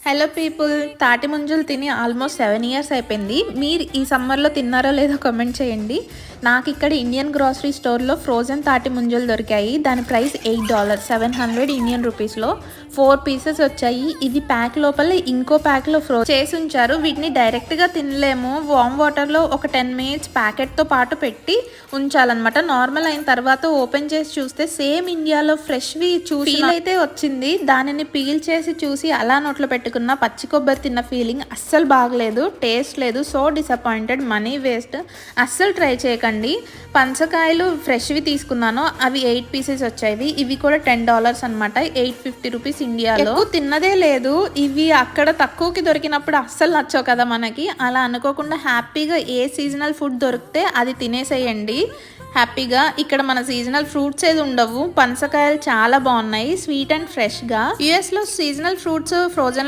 Hello people, తాటి ముంజలు తిని ఆల్మోస్ట్ 7 ఇయర్స్ అయిపోయింది. మీరు ఈ సమ్మర్లో తిన్నారో లేదో కామెంట్ చేయండి. నాకు ఇక్కడ ఇండియన్ గ్రాసరీ స్టోర్లో ఫ్రోజన్ తాటి ముంజలు దొరికాయి. దాని ప్రైస్ $8, 700 ఇండియన్ రూపీస్లో 4 పీసెస్ వచ్చాయి. ఇది ప్యాక్ లోపల ఇంకో ప్యాక్లో చేసి ఉంచారు. వీటిని డైరెక్ట్గా తినలేము. వామ్ వాటర్లో ఒక 10 మినిట్స్ ప్యాకెట్తో పాటు పెట్టి ఉంచాలన్నమాట. నార్మల్ అయిన తర్వాత ఓపెన్ చేసి చూస్తే సేమ్ ఇండియాలో ఫ్రెష్వి ఫీల్ అయితే వచ్చింది. దానిని పీల్ చేసి చూసి అలా నోట్లో పెట్టుకున్న పచ్చి కొబ్బరి తిన్న ఫీలింగ్ అస్సలు బాగలేదు, టేస్ట్ లేదు. So disappointed, money waste. అస్సలు ట్రై చేయకండి. పంచకాయలు ఫ్రెష్వి తీసుకున్నాను, అవి 8 పీసెస్ వచ్చాయి. ఇవి కూడా $10 అనమాట, 850 రూపీస్ ఇండియాలో. తిన్నదే లేదు. ఇవి అక్కడ తక్కువకి దొరికినప్పుడు అస్సలు నచ్చవు కదా మనకి. అలా అనుకోకుండా హ్యాపీగా ఏ సీజనల్ ఫుడ్ దొరికితే అది తినేసేయండి హ్యాపీగా. ఇక్కడ మన సీజనల్ ఫ్రూట్స్ ఏది ఉండవు. పనసకాయలు చాలా బాగున్నాయి, స్వీట్ అండ్ ఫ్రెష్గా. యుఎస్లో సీజనల్ ఫ్రూట్స్ ఫ్రోజన్